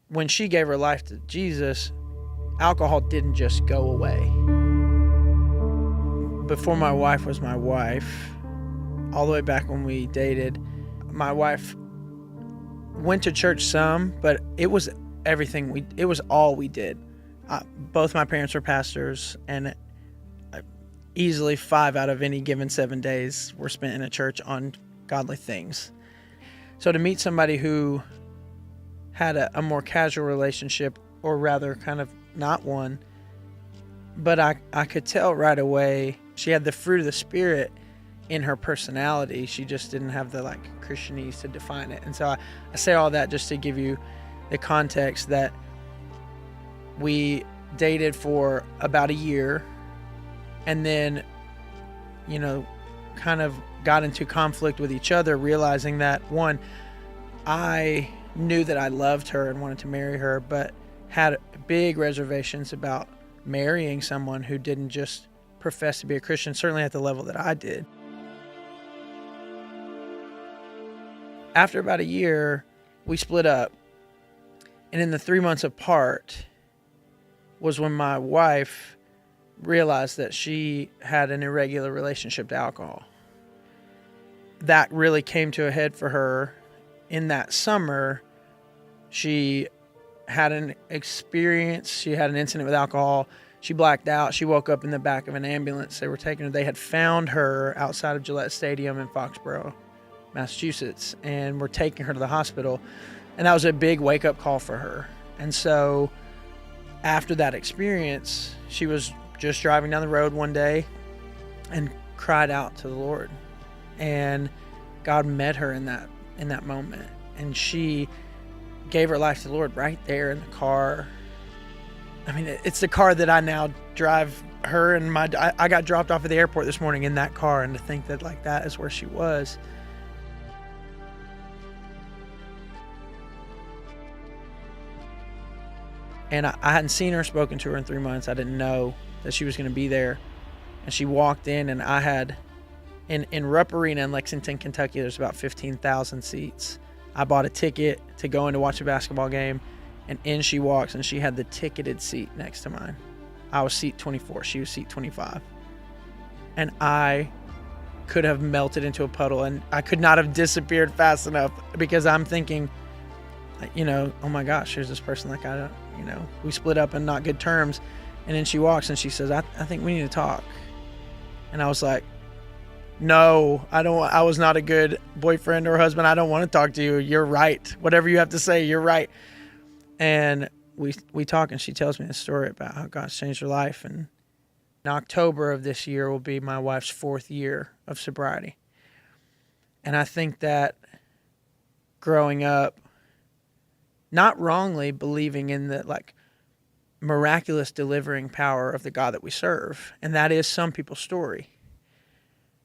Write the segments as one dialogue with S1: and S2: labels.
S1: when she gave her life to Jesus, alcohol didn't just go away. Before my wife was my wife, all the way back when we dated, my wife went to church some, but it was it was all we did. Both my parents were pastors, and easily 5 out of any given 7 days were spent in a church on godly things. So to meet somebody who had a more casual relationship, or rather kind of not one, but I could tell right away she had the fruit of the Spirit in her personality. She just didn't have the Christianese to define it. And so I say all that just to give you the context that we dated for about a year, and then, kind of got into conflict with each other, realizing that, one, I knew that I loved her and wanted to marry her, but had big reservations about marrying someone who didn't just profess to be a Christian, certainly at the level that I did. After about a year, we split up, and in the 3 months apart was when my wife realized that she had an irregular relationship to alcohol. That really came to a head for her in that summer. She had an experience. She had an incident with alcohol. She blacked out. She woke up in the back of an ambulance. They were taking her. They had found her outside of Gillette Stadium in Foxborough, Massachusetts, and were taking her to the hospital. And that was a big wake-up call for her. And so after that experience, she was just driving down the road one day and cried out to the Lord. And God met her in that moment. And she gave her life to the Lord right there in the car. I mean, it's the car that I now drive her, and I got dropped off at the airport this morning in that car, and to think that that is where she was. And I hadn't seen her, spoken to her in 3 months. I didn't know that she was going to be there. And she walked in, and I had, in Rupp Arena in Lexington, Kentucky, there's about 15,000 seats. I bought a ticket to go in to watch a basketball game, and in she walks, and she had the ticketed seat next to mine. I was seat 24. She was seat 25. And I could have melted into a puddle, and I could not have disappeared fast enough, because I'm thinking, oh my gosh, here's this person we split up on not good terms. And then she walks and she says, I think we need to talk. And I was like, no, I was not a good boyfriend or husband. I don't want to talk to you. You're right. Whatever you have to say, you're right. And we talk, and she tells me a story about how God's changed her life. And in October of this year will be my wife's 4th year of sobriety. And I think that growing up, not wrongly believing in the miraculous delivering power of the God that we serve. And that is some people's story.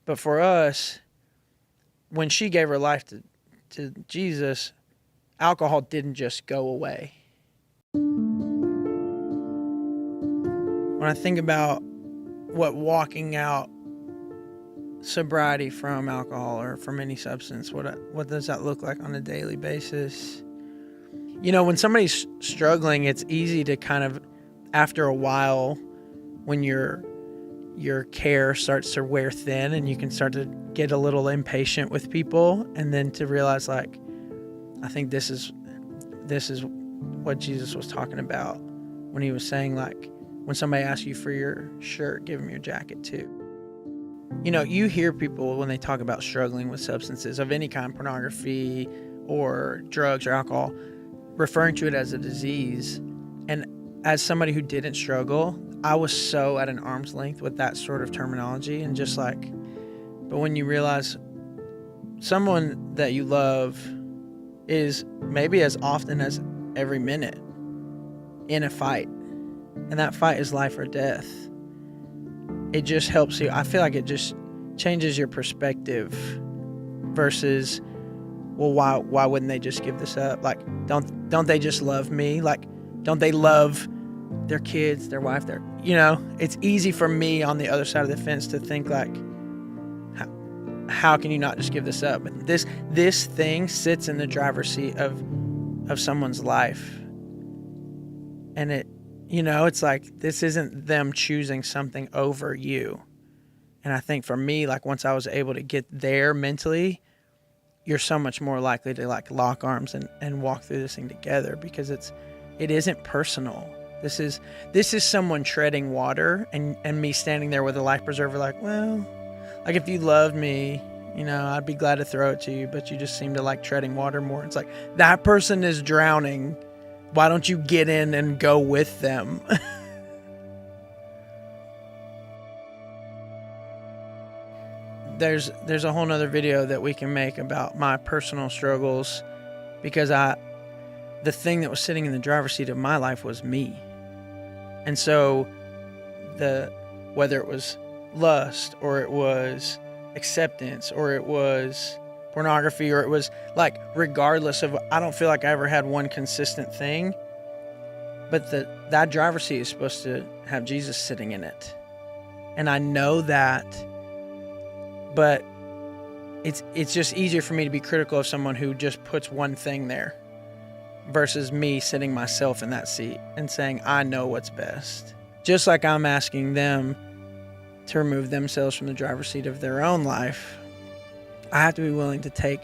S1: But for us, when she gave her life to Jesus, alcohol didn't just go away. When I think about what walking out sobriety from alcohol or from any substance, what does that look like on a daily basis? When somebody's struggling, it's easy to kind of, after a while, when your care starts to wear thin and you can start to get a little impatient with people, and then to realize, I think this is what Jesus was talking about when he was saying, when somebody asks you for your shirt, give them your jacket too. You hear people when they talk about struggling with substances of any kind, pornography or drugs or alcohol, referring to it as a disease. And as somebody who didn't struggle, I was so at an arm's length with that sort of terminology, and just but when you realize someone that you love is maybe as often as every minute in a fight, and that fight is life or death, it just helps you. I feel like it just changes your perspective versus, well, why wouldn't they just give this up? Don't they just love me? Don't they love their kids, their wife, it's easy for me on the other side of the fence to think how can you not just give this up? But this thing sits in the driver's seat of someone's life. And it's like, this isn't them choosing something over you. And I think for me, like, once I was able to get there mentally, you're so much more likely to like lock arms and walk through this thing together, because it isn't personal. This is someone treading water and me standing there with a life preserver, like, well, like, if you loved me, I'd be glad to throw it to you, but you just seem to like treading water more. It's like, that person is drowning. Why don't you get in and go with them? There's a whole nother video that we can make about my personal struggles, because the thing that was sitting in the driver's seat of my life was me. And so whether it was lust, or it was acceptance, or it was pornography, or it was like, regardless of, I don't feel like I ever had one consistent thing, but that driver's seat is supposed to have Jesus sitting in it. And I know that, but it's just easier for me to be critical of someone who just puts one thing there, versus me sitting myself in that seat and saying, I know what's best. Just like I'm asking them to remove themselves from the driver's seat of their own life, I have to be willing to take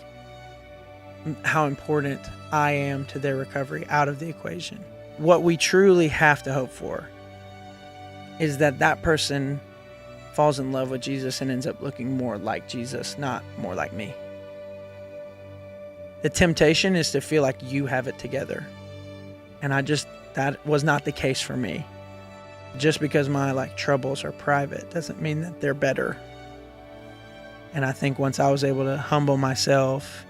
S1: how important I am to their recovery out of the equation. What we truly have to hope for is that person falls in love with Jesus and ends up looking more like Jesus, not more like me. The temptation is to feel like you have it together. And that was not the case for me. Just because my like troubles are private doesn't mean that they're better. And I think once I was able to humble myself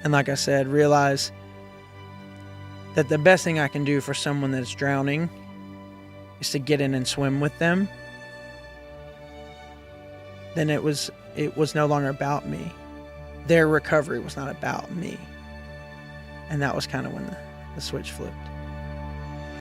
S1: and, like I said, realize that the best thing I can do for someone that's drowning is to get in and swim with them, then it was no longer about me. Their recovery was not about me. And that was kind of when the switch flipped.